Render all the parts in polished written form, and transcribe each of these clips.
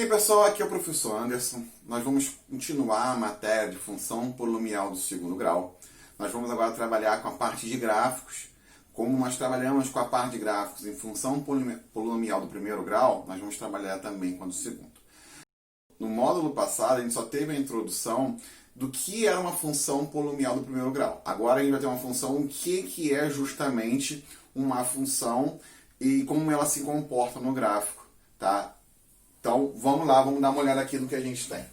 E aí pessoal, aqui é o professor Anderson. Nós vamos continuar a matéria de função polinomial do segundo grau. Nós vamos agora trabalhar com a parte de gráficos. Como nós trabalhamos com a parte de gráficos em função polinomial do primeiro grau, nós vamos trabalhar também com a do segundo. No módulo passado, a gente só teve a introdução do que era uma função polinomial do primeiro grau. Agora a gente vai ter uma função, o que é justamente uma função e como ela se comporta no gráfico, tá? Então, vamos lá, vamos dar uma olhada aqui no que a gente tem.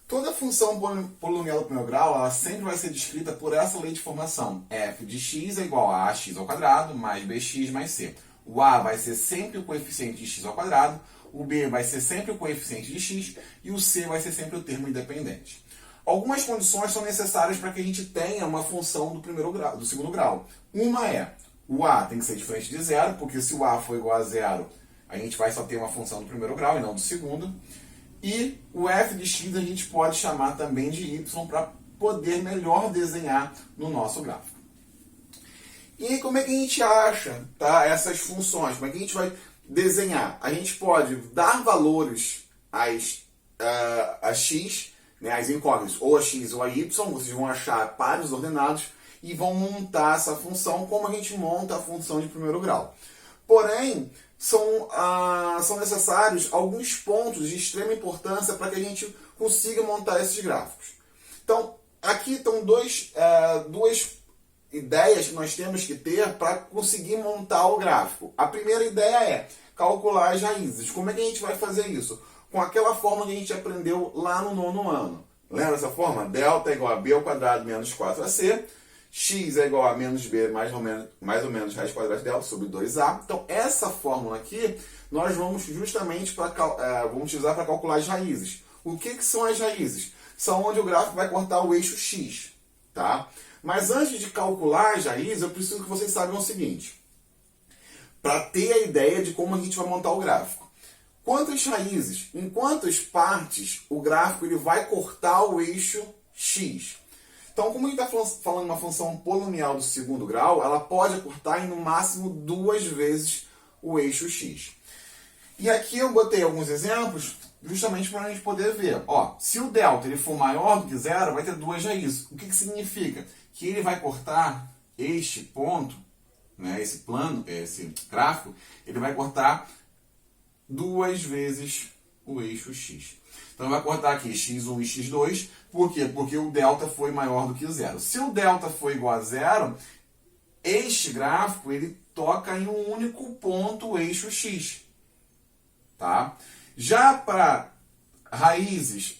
Toda função polinomial do primeiro grau, ela sempre vai ser descrita por essa lei de formação. F de x é igual a ax ao quadrado mais bx mais c. O a vai ser sempre o coeficiente de x ao quadrado, o b vai ser sempre o coeficiente de x e o c vai ser sempre o termo independente. Algumas condições são necessárias para que a gente tenha uma função do segundo grau. Uma é, o a tem que ser diferente de zero, porque se o a for igual a zero, a gente vai só ter uma função do primeiro grau e não do segundo. E o f de x a gente pode chamar também de y para poder melhor desenhar no nosso gráfico. E aí, como é que a gente acha, tá, essas funções? Como é que a gente vai desenhar? A gente pode dar valores a x, né, as incógnitas, ou a x ou a y, vocês vão achar pares ordenados e vão montar essa função como a gente monta a função de primeiro grau. Porém, são necessários alguns pontos de extrema importância para que a gente consiga montar esses gráficos. Então, aqui estão duas ideias que nós temos que ter para conseguir montar o gráfico. A primeira ideia é calcular as raízes. Como é que a gente vai fazer isso? Com aquela forma que a gente aprendeu lá no nono ano. Lembra essa forma? Delta é igual a b ao quadrado menos 4ac. X é igual a menos b mais ou menos raiz quadrada de delta sobre 2a. Então, essa fórmula aqui, nós vamos justamente vamos utilizar para calcular as raízes. O que são as raízes? São onde o gráfico vai cortar o eixo x. Tá? Mas antes de calcular as raízes, eu preciso que vocês saibam o seguinte. Para ter a ideia de como a gente vai montar o gráfico. Quantas raízes, em quantas partes o gráfico ele vai cortar o eixo x? Então, como a gente está falando de uma função polinomial do segundo grau, ela pode cortar em no máximo 2 vezes o eixo x. E aqui eu botei alguns exemplos justamente para a gente poder ver. Ó, se o delta ele for maior do que zero, vai ter 2 raízes. O que significa? Que ele vai cortar este ponto, né, esse gráfico, ele vai cortar 2 vezes o eixo x. Então, vai cortar aqui x1 e x2. Por quê? Porque o delta foi maior do que zero. Se o delta for igual a zero, este gráfico ele toca em um único ponto, o eixo x. Tá? Já para raízes,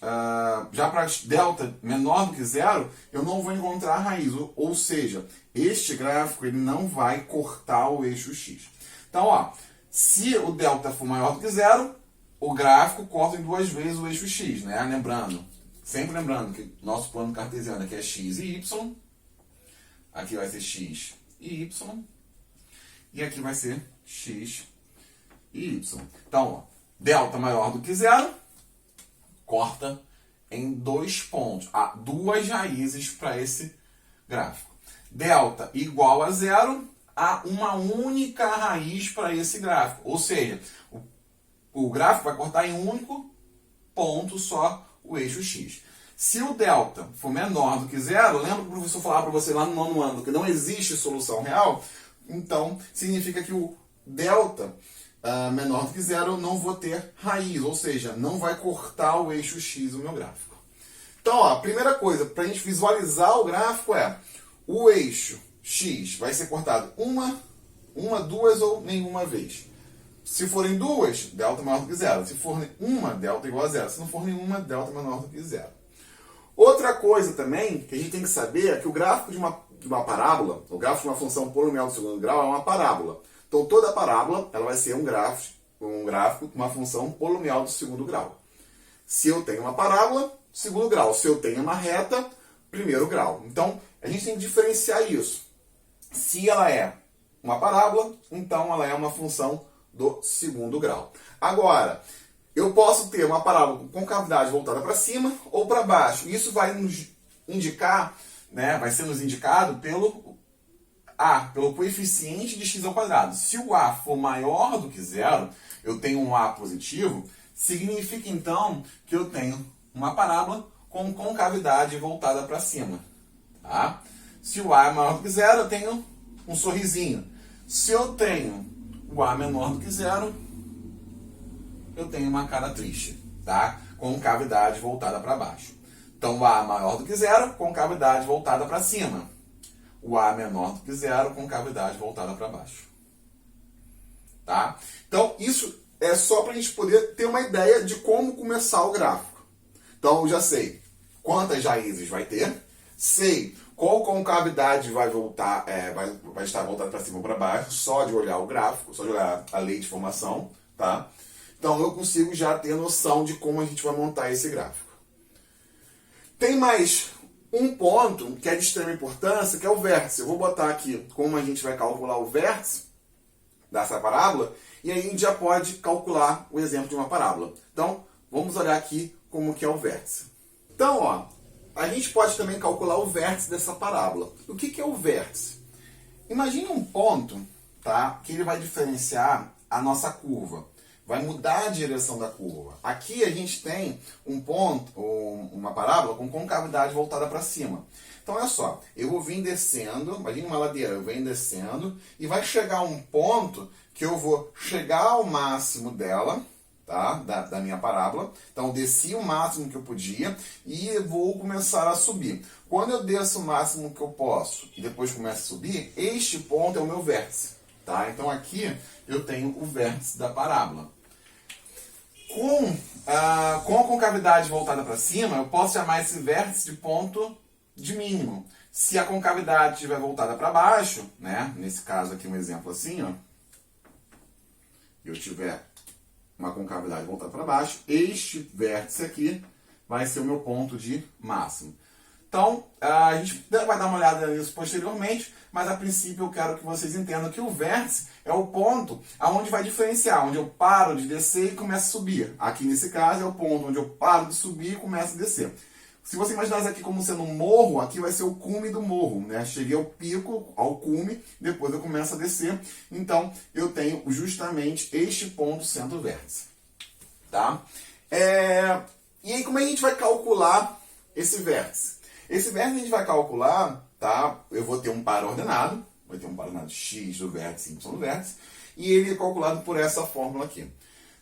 já para delta menor do que zero, eu não vou encontrar a raiz. Ou seja, este gráfico ele não vai cortar o eixo x. Então, ó, se o delta for maior do que zero, o gráfico corta em 2 vezes o eixo x, né? Sempre lembrando que nosso plano cartesiano aqui é x e y, aqui vai ser x e y, e aqui vai ser x e y. Então, ó, delta maior do que zero, corta em 2 pontos. Há 2 raízes para esse gráfico. Delta igual a zero, há uma única raiz para esse gráfico. Ou seja, o gráfico vai cortar em um único ponto só o eixo x. Se o delta for menor do que zero, lembra que o professor falava para você lá no nono ano que não existe solução real? Então, significa que o delta menor do que zero eu não vou ter raiz, ou seja, não vai cortar o eixo x do meu gráfico. Então, ó, a primeira coisa para a gente visualizar o gráfico é o eixo x vai ser cortado uma, duas ou nenhuma vez. Se forem 2, delta maior do que zero. Se for uma, delta igual a zero. Se não for nenhuma, delta menor do que zero. Outra coisa também que a gente tem que saber é que o gráfico de uma parábola, o gráfico de uma função polinomial do segundo grau é uma parábola. Então toda parábola ela vai ser um gráfico de uma função polinomial do segundo grau. Se eu tenho uma parábola, segundo grau. Se eu tenho uma reta, primeiro grau. Então a gente tem que diferenciar isso. Se ela é uma parábola, então ela é uma função do segundo grau. Agora, eu posso ter uma parábola com concavidade voltada para cima ou para baixo. Isso vai nos indicar, né, vai ser nos indicado pelo coeficiente de x ao quadrado. Se o a for maior do que zero, eu tenho um a positivo. Significa então que eu tenho uma parábola com concavidade voltada para cima. Tá? Se o A é maior do que zero, eu tenho um sorrisinho. Se eu tenho o A menor do que zero, eu tenho uma cara triste, tá? Concavidade voltada para baixo. Então, o A maior do que zero, concavidade voltada para cima. O A menor do que zero, concavidade voltada para baixo. Tá? Então, isso é só para a gente poder ter uma ideia de como começar o gráfico. Então, eu já sei quantas raízes vai ter, sei qual concavidade vai voltar, vai estar voltada para cima ou para baixo, só de olhar o gráfico, só de olhar a lei de formação, tá? Então, eu consigo já ter noção de como a gente vai montar esse gráfico. Tem mais um ponto que é de extrema importância, que é o vértice. Eu vou botar aqui como a gente vai calcular o vértice dessa parábola, e aí a gente já pode calcular o exemplo de uma parábola. Então, vamos olhar aqui como que é o vértice. Então, ó, a gente pode também calcular o vértice dessa parábola. O que é o vértice? Imagine um ponto, tá, que ele vai diferenciar a nossa curva. Vai mudar a direção da curva. Aqui a gente tem um ponto, uma parábola com concavidade voltada para cima. Então, olha só, eu vou vir descendo, imagine uma ladeira, eu venho descendo, e vai chegar um ponto que eu vou chegar ao máximo dela, tá? Da minha parábola. Então, eu desci o máximo que eu podia e vou começar a subir. Quando eu desço o máximo que eu posso e depois começo a subir, este ponto é o meu vértice, tá? Então, aqui eu tenho o vértice da parábola. Com a concavidade voltada para cima, eu posso chamar esse vértice de ponto de mínimo. Se a concavidade estiver voltada para baixo, né? Nesse caso aqui um exemplo assim, ó, eu tiver uma concavidade voltada para baixo, este vértice aqui vai ser o meu ponto de máximo. Então, a gente vai dar uma olhada nisso posteriormente, mas a princípio eu quero que vocês entendam que o vértice é o ponto onde vai diferenciar, onde eu paro de descer e começo a subir. Aqui nesse caso é o ponto onde eu paro de subir e começo a descer. Se você imaginar isso aqui como sendo um morro, aqui vai ser o cume do morro, né? Cheguei ao pico, ao cume, depois eu começo a descer. Então, eu tenho justamente este ponto sendo o vértice. Tá? E aí, como é que a gente vai calcular esse vértice? Esse vértice a gente vai calcular, tá? Eu vou ter um par ordenado, vai ter um par ordenado x do vértice e y do vértice, e ele é calculado por essa fórmula aqui.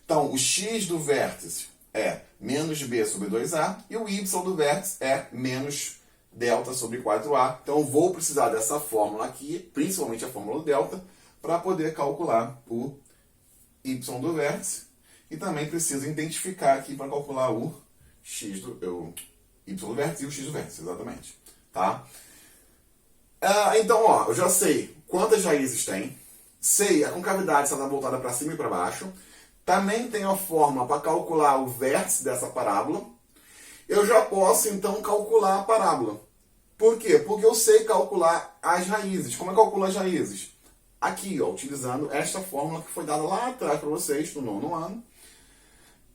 Então, o x do vértice é menos b sobre 2a, e o y do vértice é menos delta sobre 4a. Então, eu vou precisar dessa fórmula aqui, principalmente a fórmula do delta, para poder calcular o y do vértice. E também preciso identificar aqui para calcular o x do y do vértice e o x do vértice, exatamente. Tá? Então, ó, eu já sei quantas raízes tem, sei a concavidade se ela está voltada para cima e para baixo, também tenho a forma para calcular o vértice dessa parábola, eu já posso, então, calcular a parábola. Por quê? Porque eu sei calcular as raízes. Como é que eu calculo as raízes? Aqui, ó, utilizando esta fórmula que foi dada lá atrás para vocês, no 9º ano.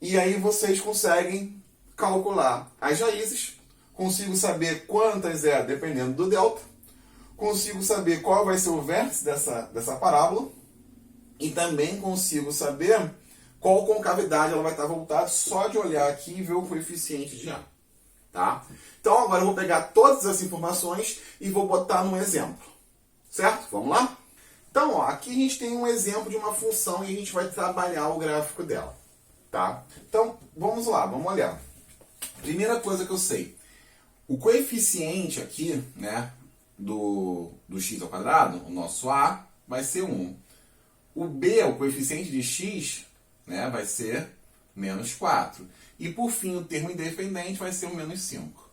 E aí vocês conseguem calcular as raízes, consigo saber quantas é dependendo do delta, consigo saber qual vai ser o vértice dessa parábola e também consigo saber qual concavidade ela vai estar voltada só de olhar aqui e ver o coeficiente de A. Tá? Então agora eu vou pegar todas as informações e vou botar num exemplo. Certo? Vamos lá? Então, ó, aqui a gente tem um exemplo de uma função e a gente vai trabalhar o gráfico dela. Tá? Então, vamos lá, vamos olhar. Primeira coisa que eu sei, o coeficiente aqui, né, do x ao quadrado, o nosso a, vai ser 1. O b, o coeficiente de x, né, vai ser menos 4. E por fim, o termo independente vai ser o menos 5.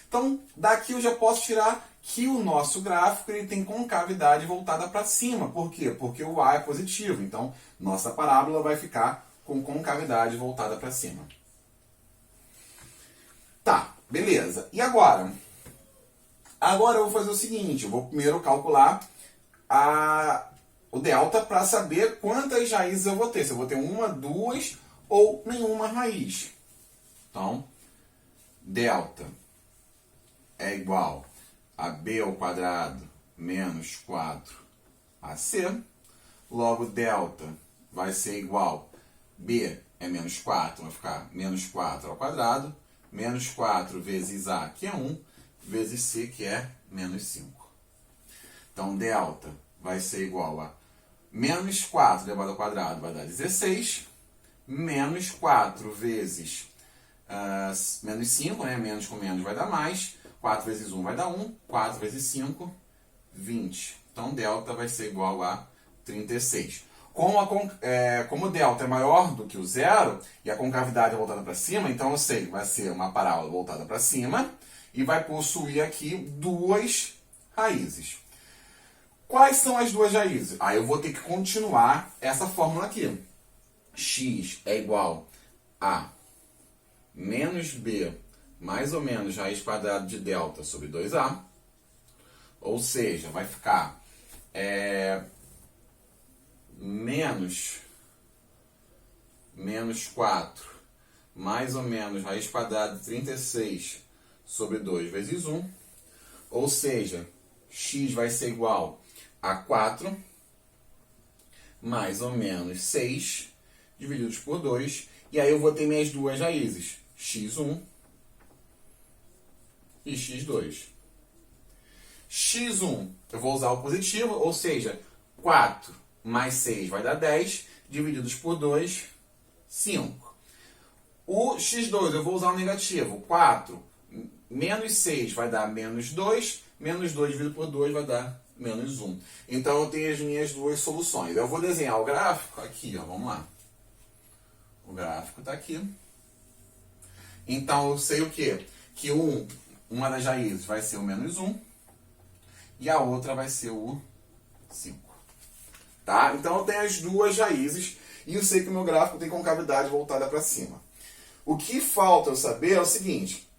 Então, daqui eu já posso tirar que o nosso gráfico ele tem concavidade voltada para cima. Por quê? Porque o a é positivo. Então, nossa parábola vai ficar com concavidade voltada para cima. Tá, beleza. E agora? Agora eu vou fazer o seguinte, eu vou primeiro calcular o delta para saber quantas raízes eu vou ter. Se eu vou ter uma, duas ou nenhuma raiz. Então, delta é igual a b ao quadrado menos 4ac. Logo, delta vai ser igual b é menos 4, vai ficar menos 4 ao quadrado, menos 4 vezes A, que é 1, vezes C, que é menos 5. Então, delta vai ser igual a menos 4 elevado ao quadrado vai dar 16, menos 4 vezes menos 5, né? Menos com menos vai dar mais, 4 vezes 1 vai dar 1, 4 vezes 5, 20. Então, delta vai ser igual a 36. Como delta é maior do que o zero e a concavidade é voltada para cima, então eu sei que vai ser uma parábola voltada para cima e vai possuir aqui duas raízes. Quais são as duas raízes? Aí eu vou ter que continuar essa fórmula aqui. X é igual a menos b mais ou menos raiz quadrada de delta sobre 2a. Ou seja, vai ficar menos 4 mais ou menos raiz quadrada de 36 sobre 2 vezes 1. Ou seja, x vai ser igual a 4 mais ou menos 6 divididos por 2. E aí eu vou ter minhas duas raízes, x1 e x2. x1 eu vou usar o positivo, ou seja, 4 mais 6 vai dar 10, divididos por 2, 5. O x2 eu vou usar o negativo, 4 menos 6 vai dar menos 2 dividido por 2 vai dar menos 1. Então eu tenho as minhas duas soluções. Eu vou desenhar o gráfico aqui, ó, vamos lá. O gráfico está aqui. Então eu sei o quê? Que uma das raízes vai ser o menos 1 e a outra vai ser o 5. Tá? Então eu tenho as duas raízes e eu sei que o meu gráfico tem concavidade voltada para cima. O que falta eu saber é o seguinte: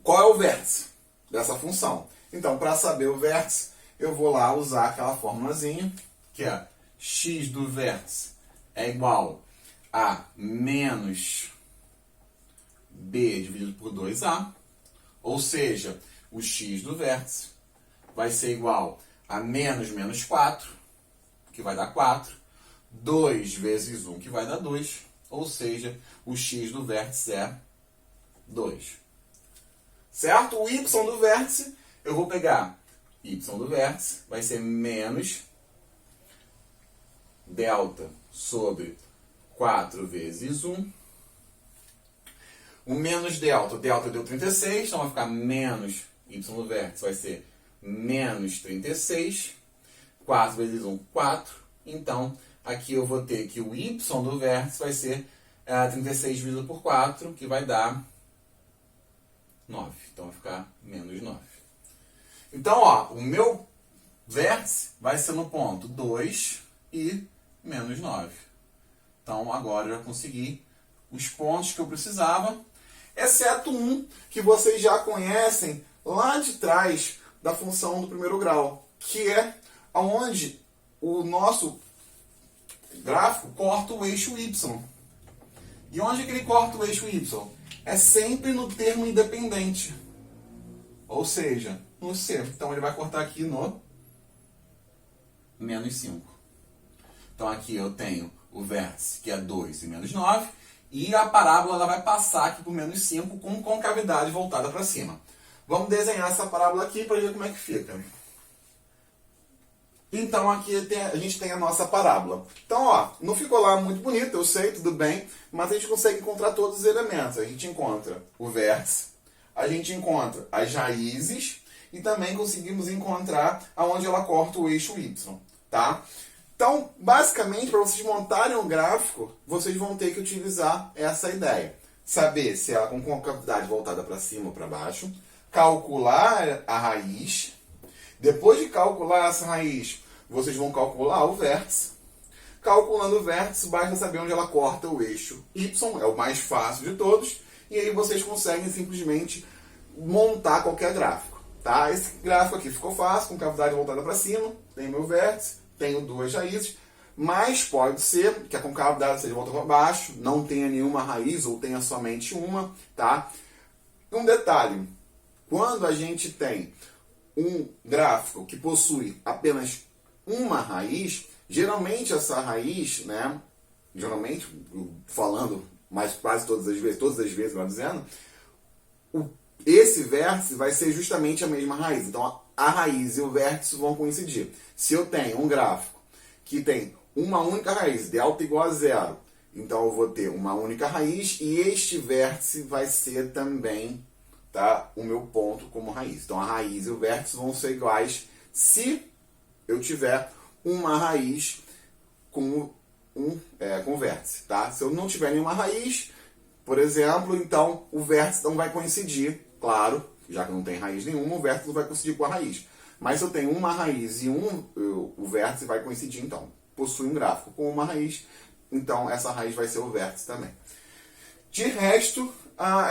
qual é o vértice dessa função? Então, para saber o vértice, eu vou lá usar aquela formulazinha, que é x do vértice é igual a menos b dividido por 2a, ou seja, o x do vértice vai ser igual a menos 4, que vai dar 4, 2 vezes 1, que vai dar 2, ou seja, o x do vértice é 2. Certo? O y do vértice, eu vou pegar y do vértice, vai ser menos delta sobre 4 vezes 1. O menos delta, o delta deu 36, então vai ficar menos y do vértice, vai ser menos 36. 4 vezes 1, 4. Então, aqui eu vou ter que o y do vértice vai ser 36 dividido por 4, que vai dar 9. Então, vai ficar menos 9. Então, ó, o meu vértice vai ser no ponto 2 e menos 9. Então, agora eu já consegui os pontos que eu precisava, exceto um que vocês já conhecem lá de trás da função do primeiro grau, que é onde o nosso gráfico corta o eixo y. E onde que ele corta o eixo y? É sempre no termo independente. Ou seja, no C. Então, ele vai cortar aqui no menos 5. Então, aqui eu tenho o vértice, que é 2 e menos 9. E a parábola ela vai passar aqui por menos 5 com concavidade voltada para cima. Vamos desenhar essa parábola aqui para ver como é que fica. Então, aqui a gente tem a nossa parábola. Então, ó, não ficou lá muito bonito, eu sei, tudo bem, mas a gente consegue encontrar todos os elementos. A gente encontra o vértice, a gente encontra as raízes e também conseguimos encontrar aonde ela corta o eixo y, tá? Então, basicamente, para vocês montarem um gráfico, vocês vão ter que utilizar essa ideia. Saber se ela com concavidade voltada para cima ou para baixo, calcular a raiz. Depois de calcular essa raiz, vocês vão calcular o vértice. Calculando o vértice, basta saber onde ela corta o eixo y, é o mais fácil de todos, e aí vocês conseguem simplesmente montar qualquer gráfico. Tá? Esse gráfico aqui ficou fácil, com cavidade voltada para cima, tem meu vértice, tenho duas raízes, mas pode ser que a concavidade seja voltada para baixo, não tenha nenhuma raiz ou tenha somente uma. Tá? Um detalhe, quando a gente tem um gráfico que possui apenas uma raiz, geralmente essa raiz, né, geralmente, falando, mas quase todas as vezes, vai dizendo, esse vértice vai ser justamente a mesma raiz. Então, a raiz e o vértice vão coincidir. Se eu tenho um gráfico que tem uma única raiz, delta igual a zero, então eu vou ter uma única raiz e este vértice vai ser também, tá, o meu ponto como raiz. Então, a raiz e o vértice vão ser iguais se eu tiver uma raiz com vértice, tá? Se eu não tiver nenhuma raiz, por exemplo, então o vértice não vai coincidir, claro, já que não tem raiz nenhuma, o vértice não vai coincidir com a raiz. Mas se eu tenho uma raiz e o vértice vai coincidir, então, possui um gráfico com uma raiz, então essa raiz vai ser o vértice também. De resto,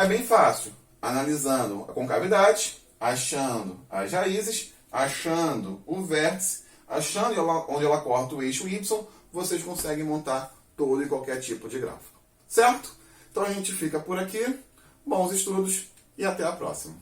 é bem fácil, analisando a concavidade, achando as raízes, achando o vértice, achando onde ela corta o eixo Y, vocês conseguem montar todo e qualquer tipo de gráfico. Certo? Então a gente fica por aqui. Bons estudos e até a próxima.